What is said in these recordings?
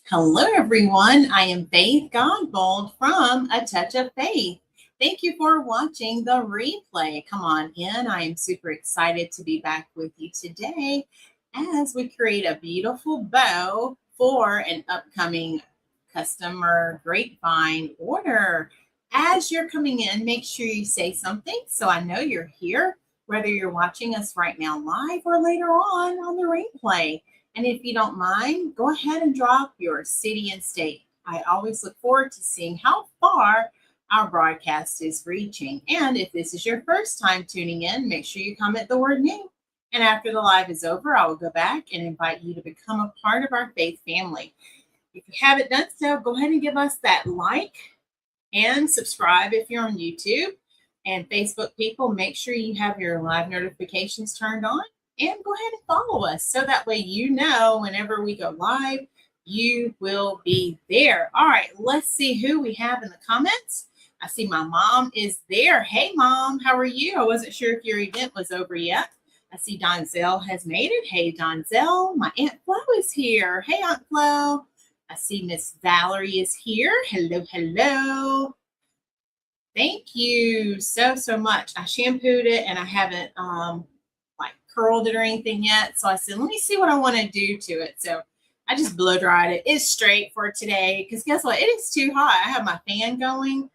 Hello, everyone. I am Faith Godbold from A Touch of Faith. Thank you for watching the replay. Come on in. I am super excited to be back with you today as we create a beautiful bow for an upcoming customer Grapevine order. As you're coming in, make sure you say something so I know you're here, whether you're watching us right now live or later on the replay. And if you don't mind, go ahead and drop your city and state. I always look forward to seeing how far our broadcast is reaching. And if this is your first time tuning in, make sure you comment the word new. And after the live is over, I will go back and invite you to become a part of our faith family. If you haven't done so, go ahead and give us that like and subscribe if you're on YouTube. And Facebook people, make sure you have your live notifications turned on. And go ahead and follow us so that way you know whenever we go live, you will be there. All right, let's see who we have in the comments. I see my mom is there. Hey, Mom, how are you? I wasn't sure if your event was over yet. I see Donzell has made it. Hey, Donzell. My Aunt Flo is here. Hey, Aunt Flo. I see Miss Valerie is here. Hello, hello. Thank you so much. I shampooed it and I haven't curled it or anything yet. So I said, let me see what I want to do to it. So I just blow dried it. It's straight for today because guess what? It is too hot. I have my fan going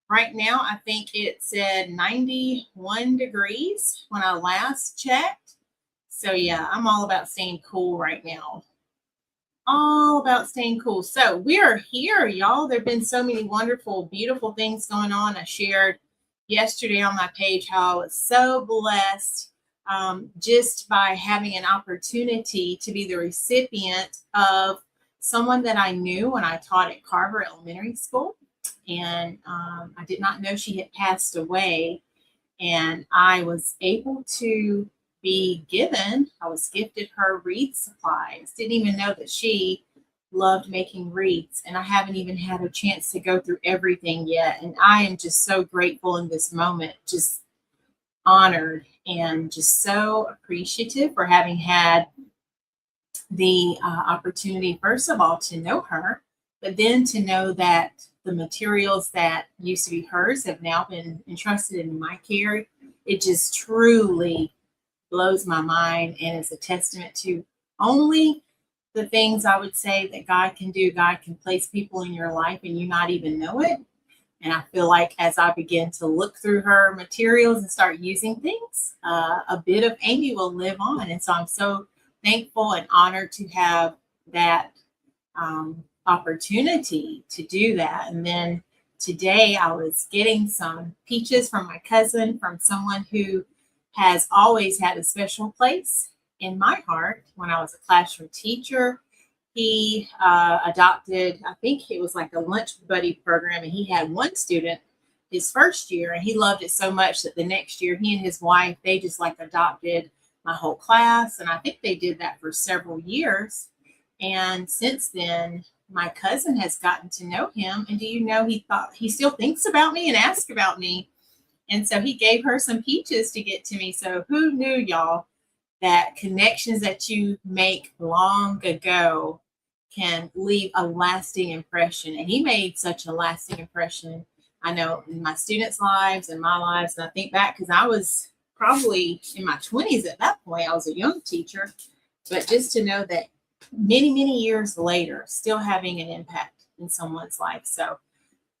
right now. I think it said 91 degrees when I last checked. So yeah, I'm all about staying cool right now. All about staying cool. So we are here, y'all. There have been so many wonderful, beautiful things going on. I shared yesterday on my page how I was so blessed just by having an opportunity to be the recipient of someone that I knew when I taught at Carver Elementary School. And I did not know she had passed away. And I was able to be given, I was gifted her wreath supplies. Didn't even know that she loved making wreaths. And I haven't even had a chance to go through everything yet. And I am just so grateful in this moment, just honored and just so appreciative for having had the opportunity, first of all, to know her, but then to know that the materials that used to be hers have now been entrusted in my care. It just truly blows my mind and is a testament to only the things I would say that God can do. God can place people in your life and you not even know it. And I feel like as I begin to look through her materials and start using things, a bit of Amy will live on. And so I'm so thankful and honored to have that opportunity to do that. And then today I was getting some peaches from my cousin, from someone who has always had a special place in my heart. When I was a classroom teacher, he adopted, I think it was like a lunch buddy program, and he had one student his first year, and he loved it so much that the next year he and his wife, they just like adopted my whole class. And I think they did that for several years. And since then, my cousin has gotten to know him. And do you know, he still thinks about me and asks about me. And so he gave her some peaches to get to me. So who knew, y'all, that connections that you make long ago can leave a lasting impression. And he made such a lasting impression, I know, in my students' lives and my lives. And I think back because I was probably in my 20s at that point. I was a young teacher. But just to know that many years later, still having an impact in someone's life. So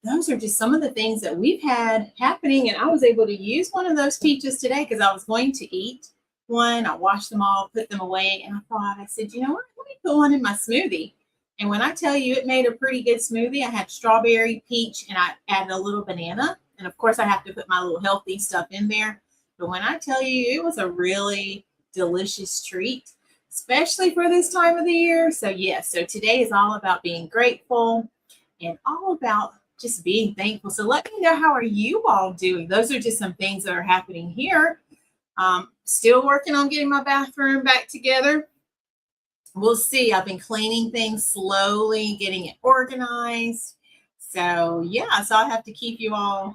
those are just some of the things that we've had happening. And I was able to use one of those peaches today because I was going to eat one. I washed them all, put them away. And I said, you know what? Let me put one in my smoothie. And when I tell you it made a pretty good smoothie, I had strawberry, peach, and I added a little banana. And of course, I have to put my little healthy stuff in there. But when I tell you, it was a really delicious treat, especially for this time of the year. So yes, so today is all about being grateful and all about just being thankful. So let me know, how are you all doing? Those are just some things that are happening here. Still working on getting my bathroom back together. We'll see. I've been cleaning things slowly, getting it organized. So yeah, so I have to keep you all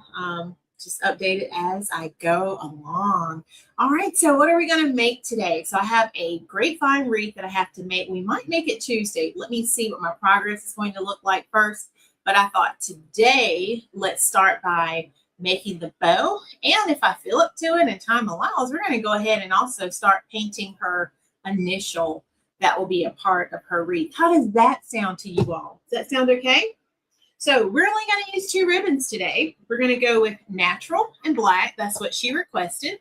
just update it as I go along. All right, so what are we going to make today? So I have a grapevine wreath that I have to make. We might make it Tuesday. Let me see what my progress is going to look like first. But I thought today, let's start by making the bow. And if I feel up to it and time allows, we're going to go ahead and also start painting her initial that will be a part of her wreath. How does that sound to you all? Does that sound okay? So we're only going to use 2 ribbons today. We're going to go with natural and black. That's what she requested.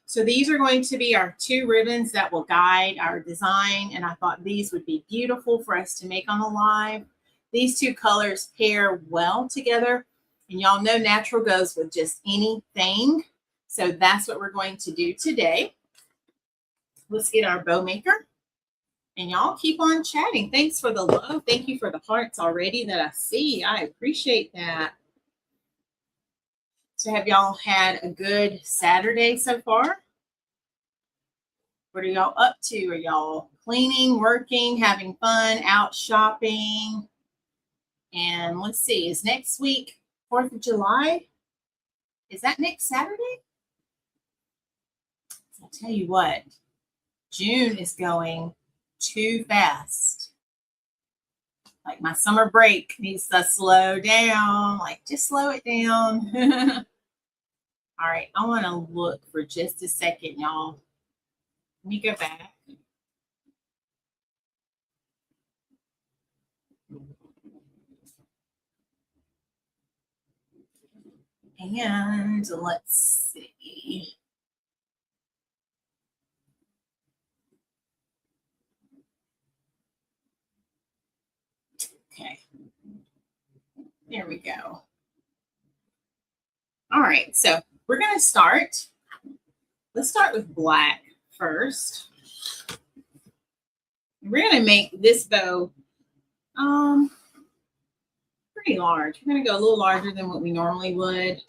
So these are going to be our 2 ribbons that will guide our design. And I thought these would be beautiful for us to make on the live. These 2 colors pair well together. And y'all know natural goes with just anything. So that's what we're going to do today. Let's get our bow maker. And y'all keep on chatting. Thanks for the love. Thank you for the hearts already that I see. I appreciate that. So have y'all had a good Saturday so far? What are y'all up to? Are y'all cleaning, working, having fun, out shopping? And let's see, is next week 4th of July? Is that next Saturday? I'll tell you what, June is going too fast. Like my summer break needs to slow down. Like just slow it down. All right, I want to look for just a second, y'all. Let me go back. And let's see. Okay, there we go. All right, so we're going to start. Let's start with black first. We're going to make this bow pretty large. We're going to go a little larger than what we normally would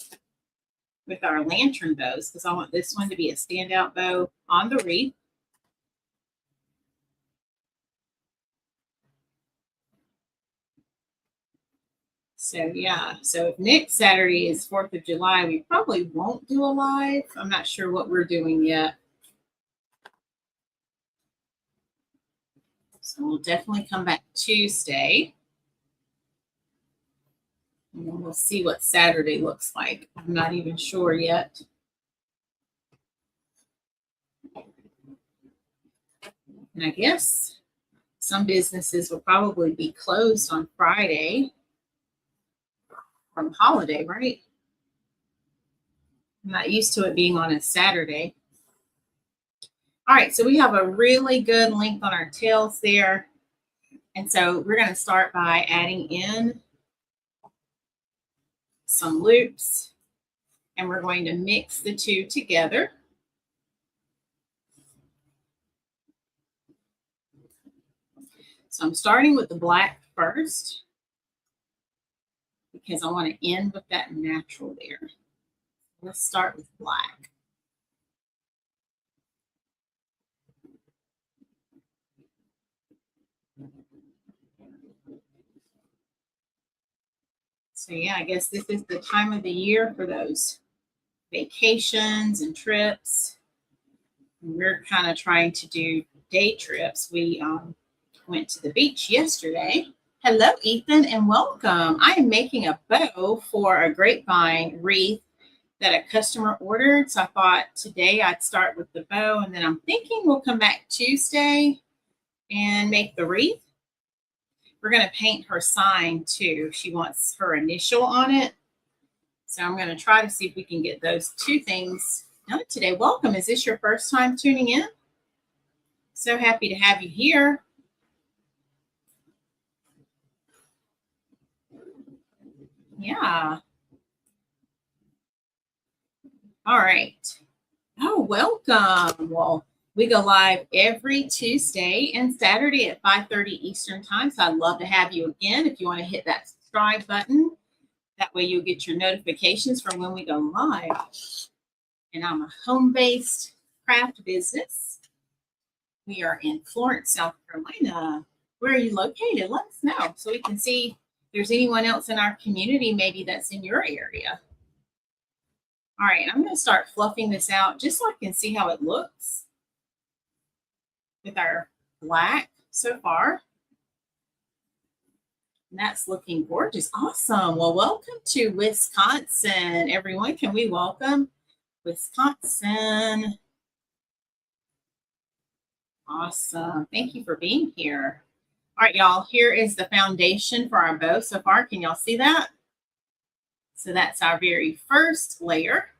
with our lantern bows because I want this one to be a standout bow on the wreath. So yeah, so if next Saturday is 4th of July, we probably won't do a live. I'm not sure what we're doing yet. So we'll definitely come back Tuesday. And then we'll see what Saturday looks like. I'm not even sure yet. And I guess some businesses will probably be closed on Friday from holiday, right? I'm not used to it being on a Saturday. All right, so we have a really good length on our tails there. And so we're going to start by adding in some loops, and we're going to mix the 2 together. So I'm starting with the black first because I want to end with that natural there. Let's start with black. So yeah, I guess this is the time of the year for those vacations and trips. We're kind of trying to do day trips. We went to the beach yesterday. Hello, Ethan, and welcome. I am making a bow for a grapevine wreath that a customer ordered. So I thought today I'd start with the bow, and then I'm thinking we'll come back Tuesday and make the wreath. We're going to paint her sign too. She wants her initial on it. So I'm going to try to see if we can get those 2 things done today. Welcome. Is this your first time tuning in? So happy to have you here. Yeah. All right. Oh, welcome. Well, we go live every Tuesday and Saturday at 5:30 Eastern time. So I'd love to have you again. If you want to hit that subscribe button, that way you'll get your notifications from when we go live. And I'm a home-based craft business. We are in Florence, South Carolina. Where are you located? Let us know so we can see if there's anyone else in our community maybe that's in your area. All right, I'm going to start fluffing this out just so I can see how it looks with our black so far. And that's looking gorgeous. Awesome. Well, welcome to Wisconsin, everyone. Can we welcome Wisconsin? Awesome. Thank you for being here. All right, y'all, here is the foundation for our bow so far. Can y'all see that? So that's our very first layer.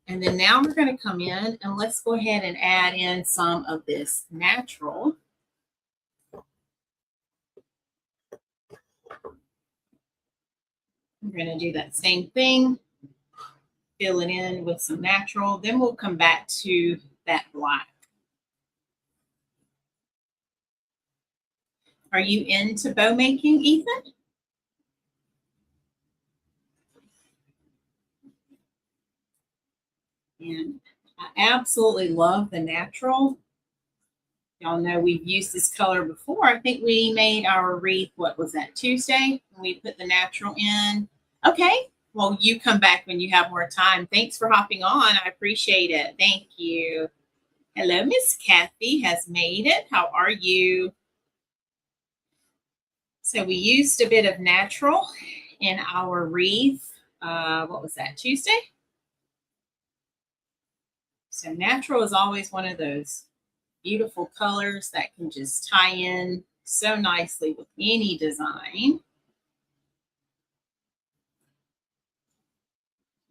And then now we're going to come in and let's go ahead and add in some of this natural. We're going to do that same thing, fill it in with some natural. Then we'll come back to that black. Are you into bow making, Ethan? And I absolutely love the natural. Y'all know we've used this color before. I think we made our wreath, what was that, Tuesday? We put the natural in. Okay, well, you come back when you have more time. Thanks for hopping on. I appreciate it. Thank you. Hello, Miss Kathy has made it. How are you? So we used a bit of natural in our wreath. What was that, Tuesday? So natural is always one of those beautiful colors that can just tie in so nicely with any design.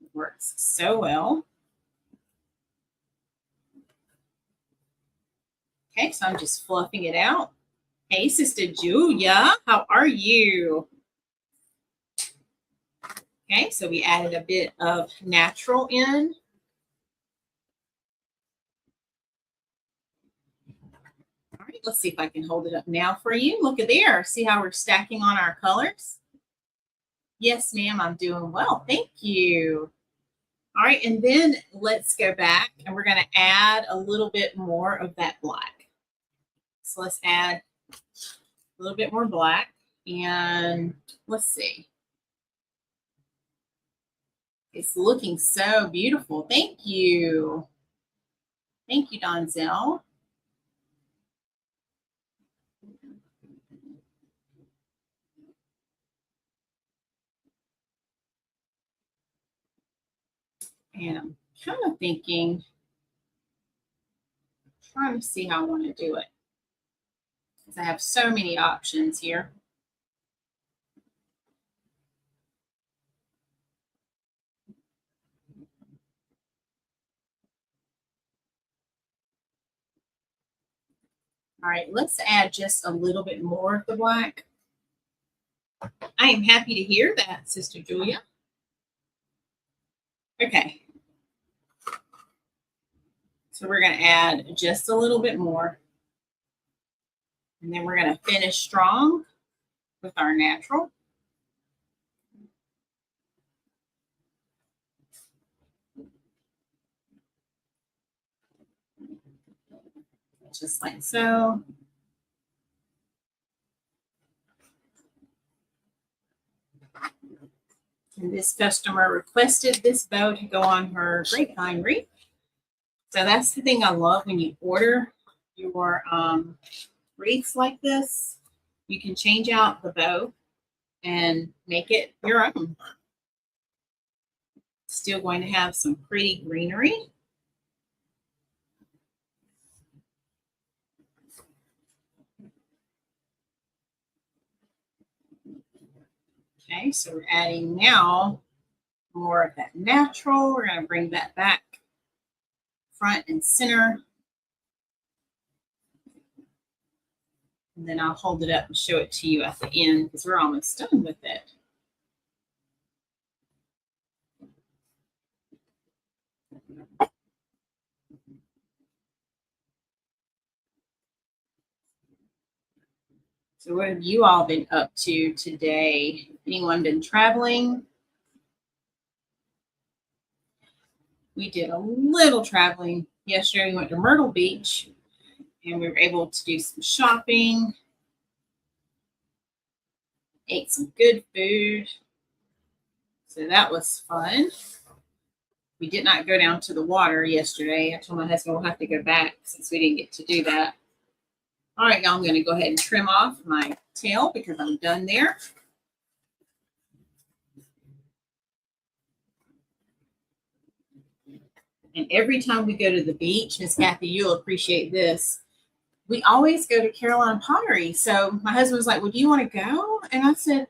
It works so well. Okay, so I'm just fluffing it out. Hey, Sister Julia, how are you? Okay, so we added a bit of natural in. All right, let's see if I can hold it up now for you. Look at there. See how we're stacking on our colors? Yes, ma'am, I'm doing well. Thank you. All right, and then let's go back and we're going to add a little bit more of that black. So let's add a little bit more black and let's see. It's looking so beautiful. Thank you. Thank you, Donzel. And I'm kind of thinking, trying to see how I want to do it. Because I have so many options here. All right, let's add just a little bit more of the black. I am happy to hear that, Sister Julia. Okay. So we're going to add just a little bit more. And then we're going to finish strong with our natural. Just like so. And this customer requested this bow to go on her Grapevine wreath. So that's the thing I love when you order your wreaths like this. You can change out the bow and make it your own. Still going to have some pretty greenery. Okay, so we're adding now more of that natural. We're going to bring that back front and center. And then I'll hold it up and show it to you at the end because we're almost done with it. So what have you all been up to today? Anyone been traveling? We did a little traveling yesterday. We went to Myrtle Beach and we were able to do some shopping, ate some good food. So that was fun. We did not go down to the water yesterday. I told my husband we'll have to go back since we didn't get to do that. All right, y'all, I'm going to go ahead and trim off my tail because I'm done there. And every time we go to the beach, Miss Kathy, you'll appreciate this. We always go to Carolina Pottery. So my husband was like, well, do you want to go? And I said,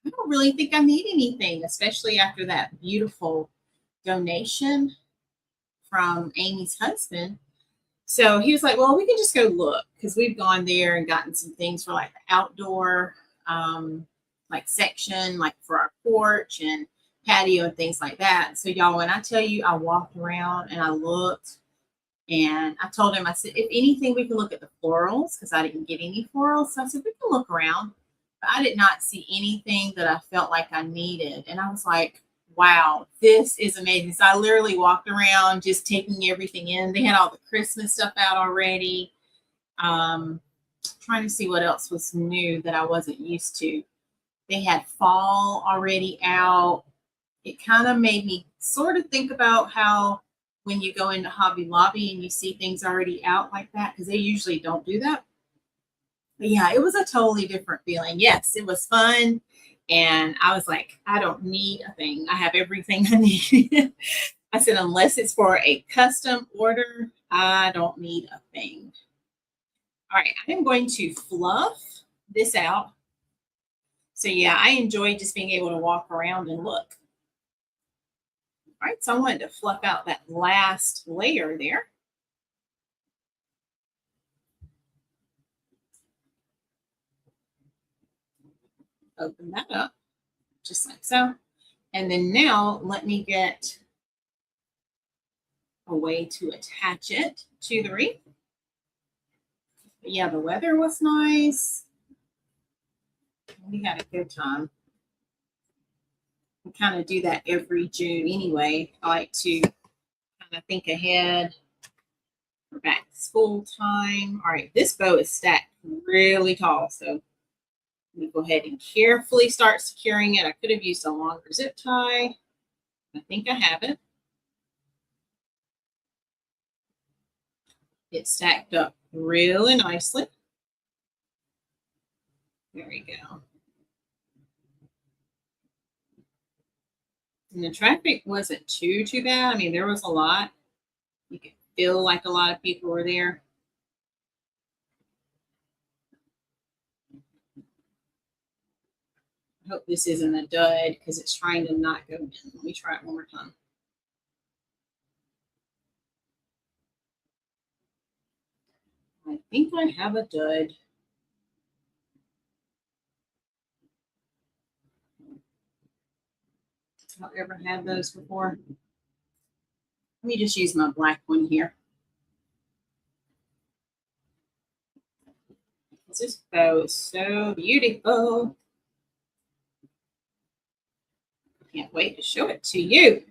I don't really think I need anything, especially after that beautiful donation from Amy's husband. So he was like, well, we can just go look, because we've gone there and gotten some things for like the outdoor like section, like for our porch and patio and things like that. So y'all, when I tell you I walked around and I looked, and I told him, I said, if anything, we can look at the florals, because I didn't get any florals. So I said, we can look around. But I did not see anything that I felt like I needed. And I was like, wow, this is amazing. So I literally walked around just taking everything in. They had all the Christmas stuff out already. Trying to see what else was new that I wasn't used to. They had fall already out. It kind of made me sort of think about how when you go into Hobby Lobby and you see things already out like that, because they usually don't do that. But yeah, it was a totally different feeling. Yes, it was fun. And I was like, I don't need a thing. I have everything I need. I said, unless it's for a custom order, I don't need a thing. All right, I am going to fluff this out. So yeah, I enjoy just being able to walk around and look. All right, so I wanted to fluff out that last layer there. Open that up, just like so. And then now let me get a way to attach it to the wreath. But yeah, the weather was nice. We had a good time. We kind of do that every June anyway. I like to kind of think ahead for back to school time. All right, this bow is stacked really tall, so let me go ahead and carefully start securing it. I could have used a longer zip tie. I think I have it. It's stacked up really nicely. There we go. And the traffic wasn't too bad. I mean, there was a lot. You could feel like a lot of people were there. I hope this isn't a dud because it's trying to not go in. Let me try it one more time. I think I have a dud. Have I ever had those before? Let me just use my black one here. This bow is so beautiful. Can't wait to show it to you.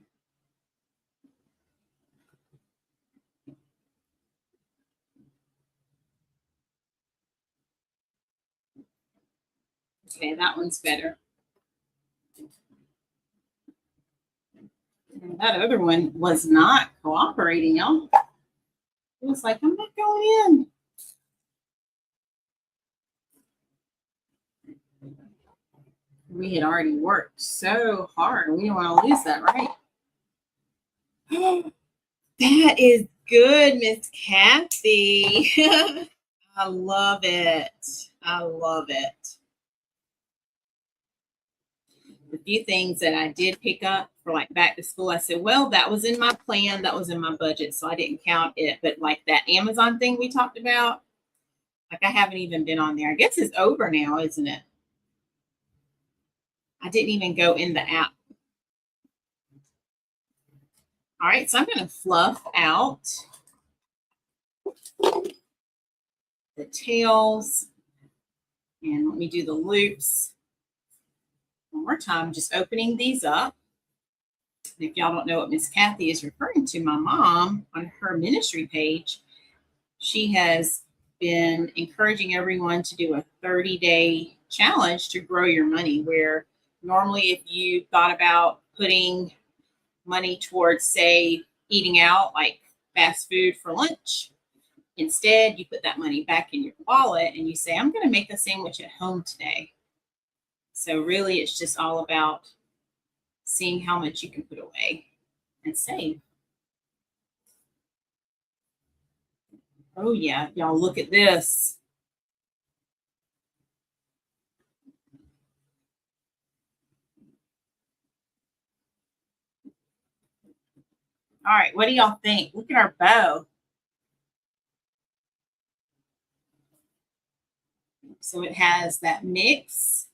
Okay, that one's better. And that other one was not cooperating, y'all. It was like, I'm not going in. We had already worked so hard. We don't want to lose that, right? That is good, Miss Kathy. I love it. I love it. The few things that I did pick up for like back to school, I said, well, that was in my plan. That was in my budget. So I didn't count it. But like that Amazon thing we talked about, like I haven't even been on there. I guess it's over now, isn't it? I didn't even go in the app. All right, so I'm going to fluff out the tails. And let me do the loops one more time, just opening these up. And if y'all don't know what Miss Kathy is referring to, my mom on her ministry page, she has been encouraging everyone to do a 30-day challenge to grow your money, where normally if you thought about putting money towards, say, eating out, like fast food for lunch. Instead, you put that money back in your wallet and you say, I'm going to make a sandwich at home today. So, really, it's just all about seeing how much you can put away and save. Oh, yeah. Y'all, look at this. All right. What do y'all think? Look at our bow. So it has that mix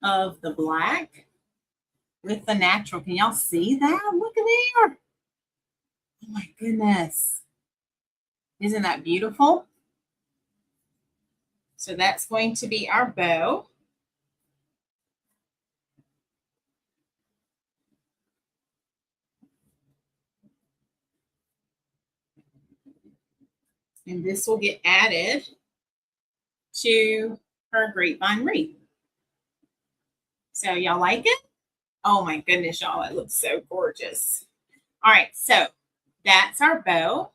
of the black with the natural. Can y'all see that? Look at there. Oh my goodness. Isn't that beautiful? So that's going to be our bow. And this will get added to her grapevine wreath. So y'all like it? Oh my goodness, y'all, it looks so gorgeous. All right, so that's our bow.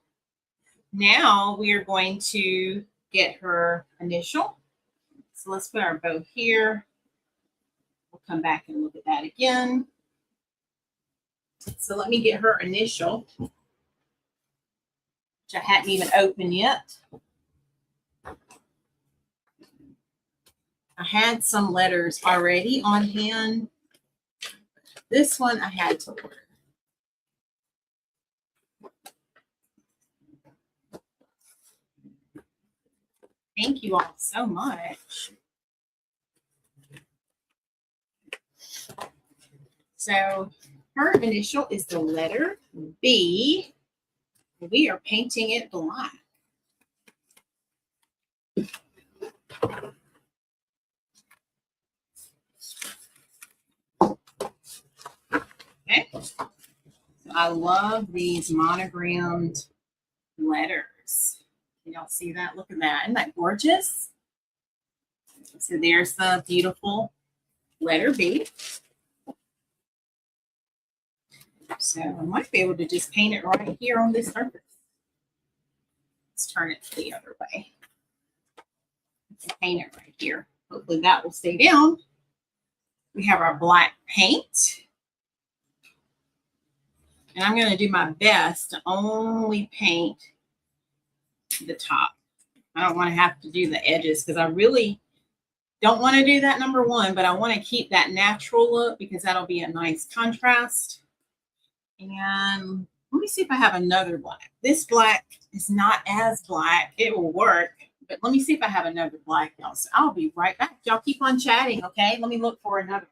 Now we are going to get her initial. So let's put our bow here. We'll come back and look at that again. So let me get her initial, which I hadn't even opened yet. I had some letters already on hand. This one I had to order. Thank you all so much. So her initial is the letter B. We are painting it black. Okay. So I love these monogrammed letters. Can y'all see that? Look at that. Isn't that gorgeous? So there's the beautiful letter B. So I might be able to just paint it right here on this surface. Let's turn it the other way. Paint it right here. Hopefully that will stay down. We have our black paint. And I'm going to do my best to only paint the top. I don't want to have to do the edges because I really don't want to do that, number one, but I want to keep that natural look because that'll be a nice contrast. And let me see if I have another black. This black is not as black. It will work, but let me see if I have another black, y'all. So I'll be right back. Y'all keep on chatting, okay? Let me look for another one.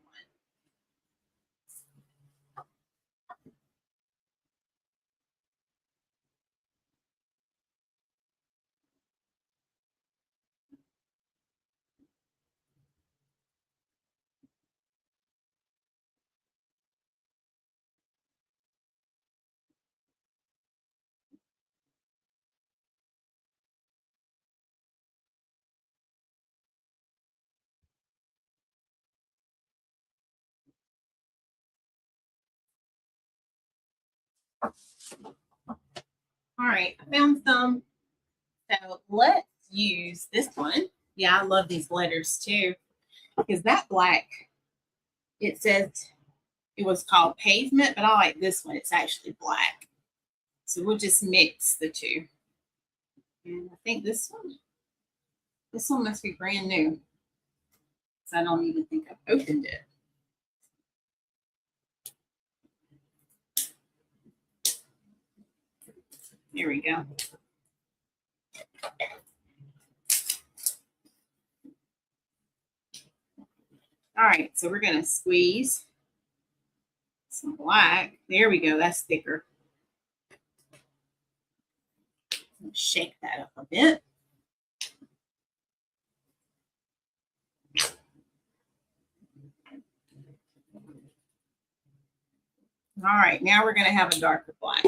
All right, I found some. So let's use this one. Yeah, I love these letters too, because that black, it says it was called pavement, but I like this one. It's actually black. So we'll just mix the two. And I think this one must be brand new. So I don't even think I've opened it. Here we go. All right, so we're going to squeeze some black. There we go. That's thicker. Shake that up a bit. All right, now we're going to have a darker black.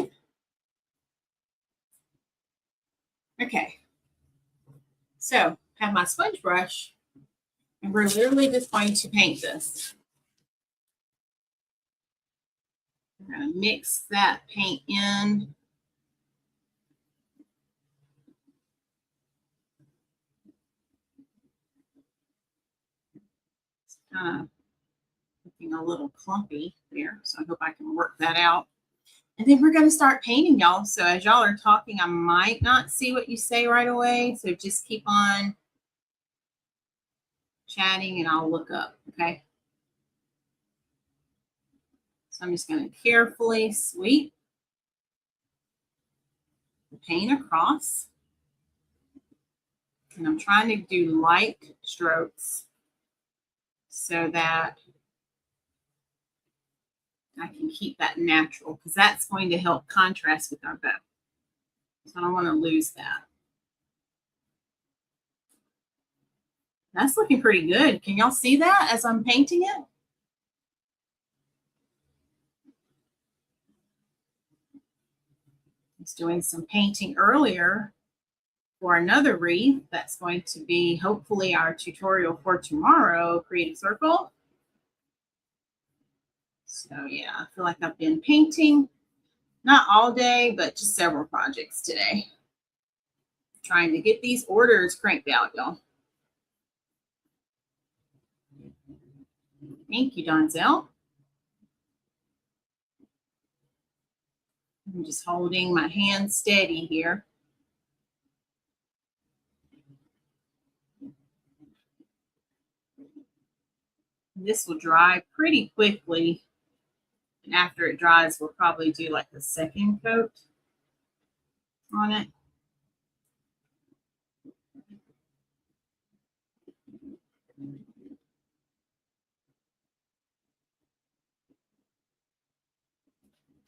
Okay, so I have my sponge brush, and we're literally just going to paint this. We're going to mix that paint in. It's kind of looking a little clumpy there, so I hope I can work that out. And then we're going to start painting, y'all. So as y'all are talking, I might not see what you say right away. So just keep on chatting and I'll look up, okay? So I'm just going to carefully sweep the paint across. And I'm trying to do light strokes so that I can keep that natural, because that's going to help contrast with our bow. So I don't want to lose that. That's looking pretty good. Can y'all see that as I'm painting it? I was doing some painting earlier for another wreath that's going to be hopefully our tutorial for tomorrow, Creative Circle. So yeah, I feel like I've been painting, not all day, but just several projects today. Trying to get these orders cranked out, y'all. Thank you, Donzel. I'm just holding my hand steady here. This will dry pretty quickly. And after it dries, we'll probably do like the second coat on it.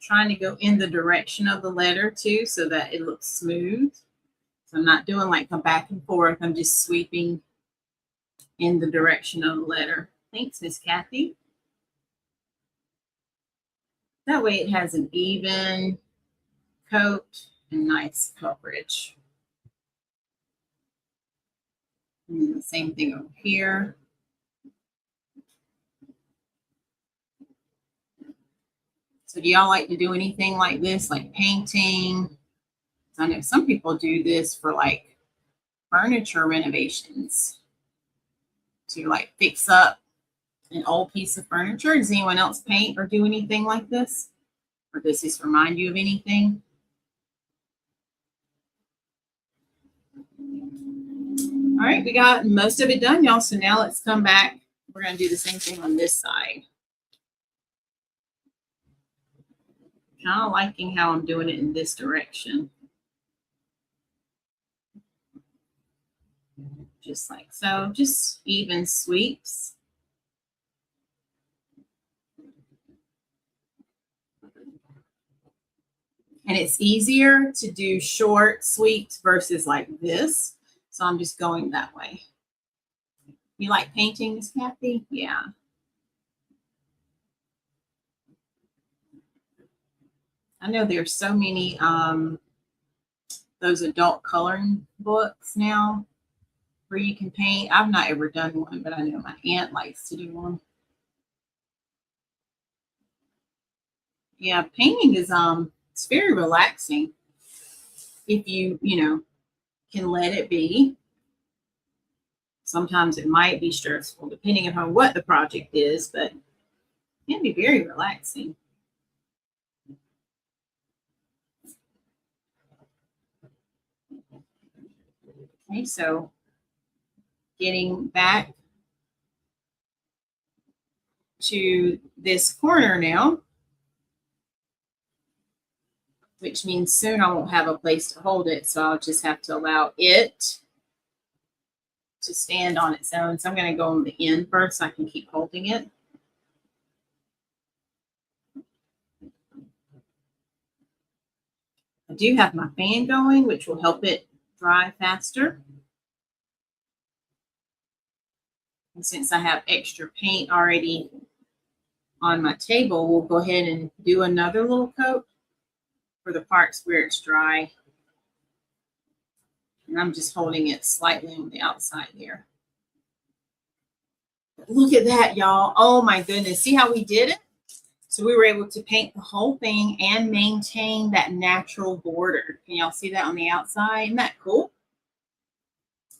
Trying to go in the direction of the letter too, so that it looks smooth. So I'm not doing like a back and forth. I'm just sweeping in the direction of the letter. Thanks, Miss Kathy. That way it has an even coat and nice coverage. And the same thing over here. So do y'all like to do anything like this, like painting? I know some people do this for like furniture renovations, to like fix up an old piece of furniture. Does anyone else paint or do anything like this? Or does this remind you of anything? All right, we got most of it done, y'all. So now let's come back. We're going to do the same thing on this side. Kind of liking how I'm doing it in this direction. Just like so, just even sweeps. And it's easier to do short sweeps versus like this. So I'm just going that way. You like painting, Miss Kathy? Yeah. I know there's so many those adult coloring books now where you can paint. I've not ever done one, but I know my aunt likes to do one. Yeah, painting is it's very relaxing if you can let it be. Sometimes it might be stressful depending upon what the project is, but it can be very relaxing. Okay, so getting back to this corner now, which means soon I won't have a place to hold it, so I'll just have to allow it to stand on its own. So I'm going to go on the end first so I can keep holding it. I do have my fan going, which will help it dry faster. And since I have extra paint already on my table, we'll go ahead and do another little coat for the parts where it's dry. And I'm just holding it slightly on the outside there. Look at that, y'all. Oh my goodness. See how we did it? So we were able to paint the whole thing and maintain that natural border. Can y'all see that on the outside? Isn't that cool?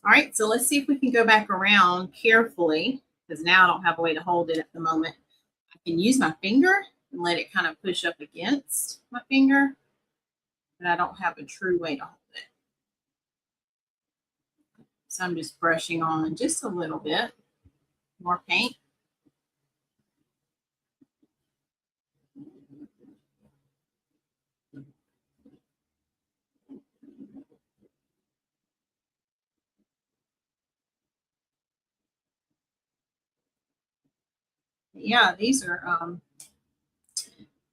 All right, so let's see if we can go back around carefully, because now I don't have a way to hold it at the moment. I can use my finger and let it kind of push up against my finger, but I don't have a true way to hold it. So I'm just brushing on just a little bit more paint. Yeah, these are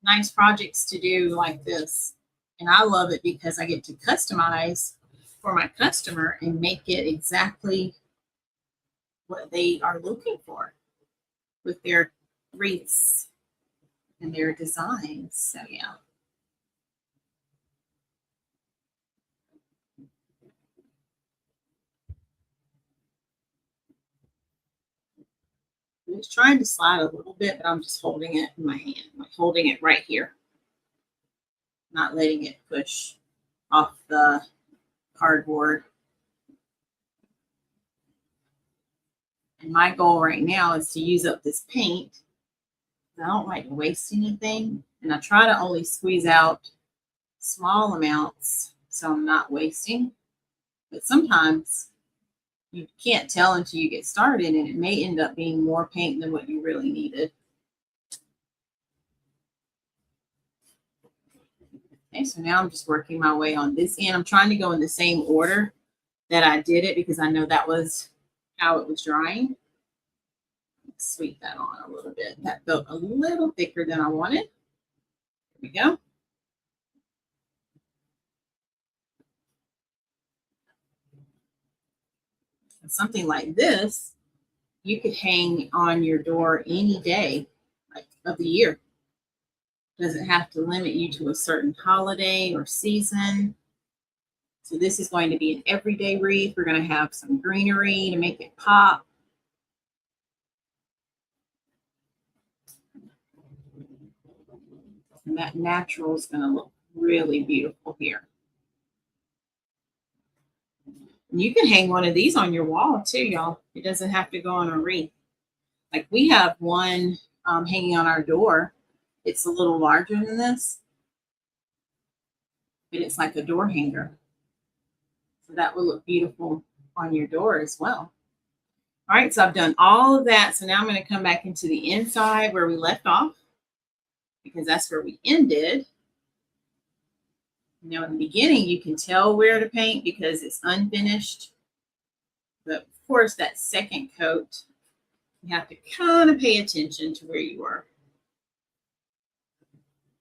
nice projects to do like this. And I love it because I get to customize for my customer and make it exactly what they are looking for with their wreaths and their designs. So yeah. I'm just trying to slide a little bit, but I'm just holding it in my hand, like holding it right here, not letting it push off the cardboard. And my goal right now is to use up this paint. I don't like to waste anything, and I try to only squeeze out small amounts so I'm not wasting. But sometimes you can't tell until you get started, and it may end up being more paint than what you really needed. Okay, so now I'm just working my way on this end. I'm trying to go in the same order that I did it because I know that was how it was drying. Sweep that on a little bit. That felt a little thicker than I wanted. There we go. And something like this, you could hang on your door any day of the year. Doesn't have to limit you to a certain holiday or season. So this is going to be an everyday wreath. We're going to have some greenery to make it pop. And that natural is going to look really beautiful here. And you can hang one of these on your wall too, y'all. It doesn't have to go on a wreath. Like we have one hanging on our door. It's a little larger than this, but it's like a door hanger. So that will look beautiful on your door as well. All right, so I've done all of that. So now I'm going to come back into the inside where we left off, because that's where we ended. Now in the beginning, you can tell where to paint because it's unfinished. But of course, that second coat, you have to kind of pay attention to where you were.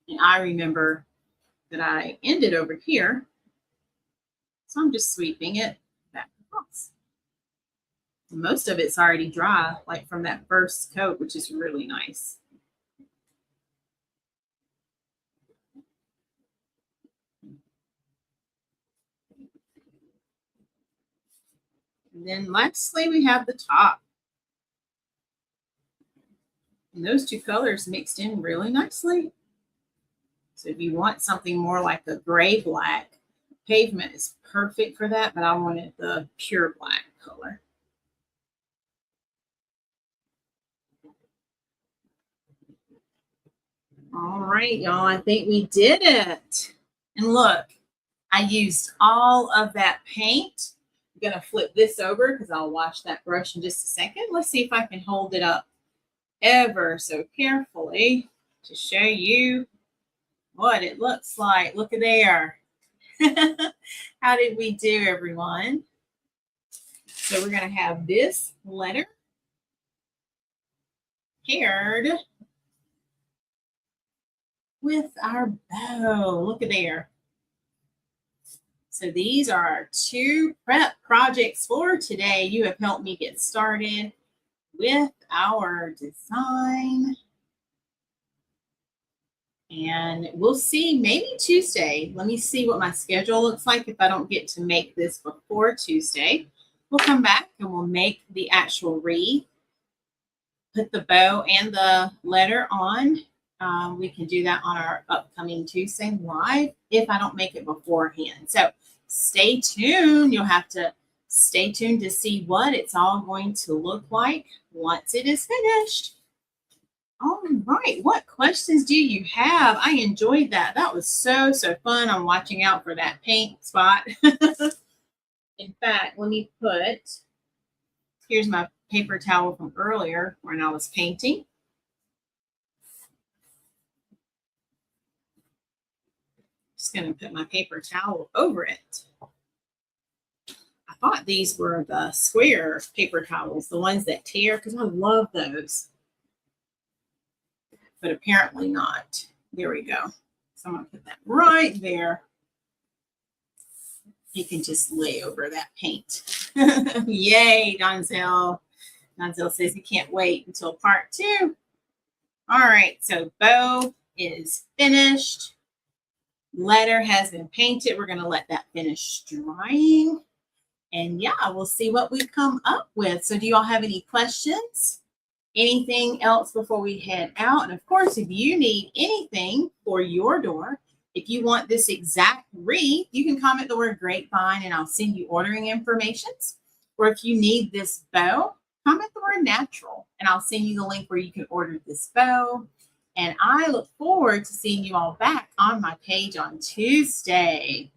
And I remember that I ended over here. So I'm just sweeping it back across. Most of it's already dry, like from that first coat, which is really nice. And then lastly, we have the top. And those two colors mixed in really nicely. So if you want something more like a gray black, pavement is perfect for that, but I wanted the pure black color. All right, y'all, I think we did it. And look, I used all of that paint. I'm going to flip this over because I'll wash that brush in just a second. Let's see if I can hold it up ever so carefully to show you what it looks like. Look at there. How did we do, everyone? So we're going to have this letter paired with our bow. Look at there. So these are our two prep projects for today. You have helped me get started with our design. And we'll see maybe Tuesday. Let me see what my schedule looks like. If I don't get to make this before Tuesday, we'll come back and we'll make the actual wreath, put the bow and the letter on We can do that on our upcoming Tuesday live if I don't make it beforehand. So stay tuned. You'll have to stay tuned to see what it's all going to look like once it is finished. All right. What questions do you have? I enjoyed that. That was so fun. I'm watching out for that paint spot. In fact, let me here's my paper towel from earlier when I was painting. Just going to put my paper towel over it. I thought these were the square paper towels, the ones that tear, because I love those. But apparently not. There we go. So I'm going to put that right there. You can just lay over that paint. Yay, Donzel. Donzel says he can't wait until part 2. All right, so bow is finished. Letter has been painted. We're going to let that finish drying. And yeah, we'll see what we come up with. So do you all have any questions? Anything else before we head out? And of course, if you need anything for your door, if you want this exact wreath, you can comment the word grapevine and I'll send you ordering information. Or if you need this bow, comment the word natural and I'll send you the link where you can order this bow. And I look forward to seeing you all back on my page on Tuesday.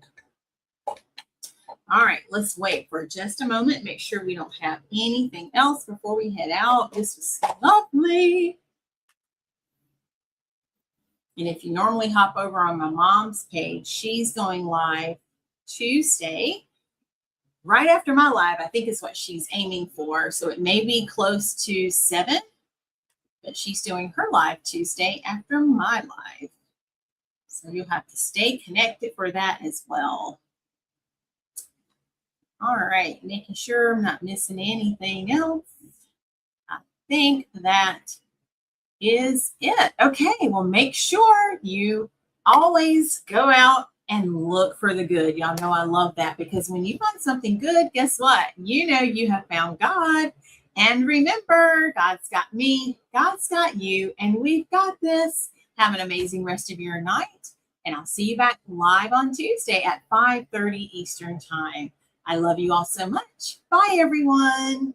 All right, let's wait for just a moment. Make sure we don't have anything else before we head out. This was lovely. And if you normally hop over on my mom's page, she's going live Tuesday, right after my live. I think is what she's aiming for. So it may be close to 7, but she's doing her live Tuesday after my live. So you'll have to stay connected for that as well. All right, making sure I'm not missing anything else. I think that is it. Okay, well, make sure you always go out and look for the good. Y'all know I love that because when you find something good, guess what? You know you have found God. And remember, God's got me, God's got you, and we've got this. Have an amazing rest of your night. And I'll see you back live on Tuesday at 5:30 Eastern Time. I love you all so much. Bye, everyone.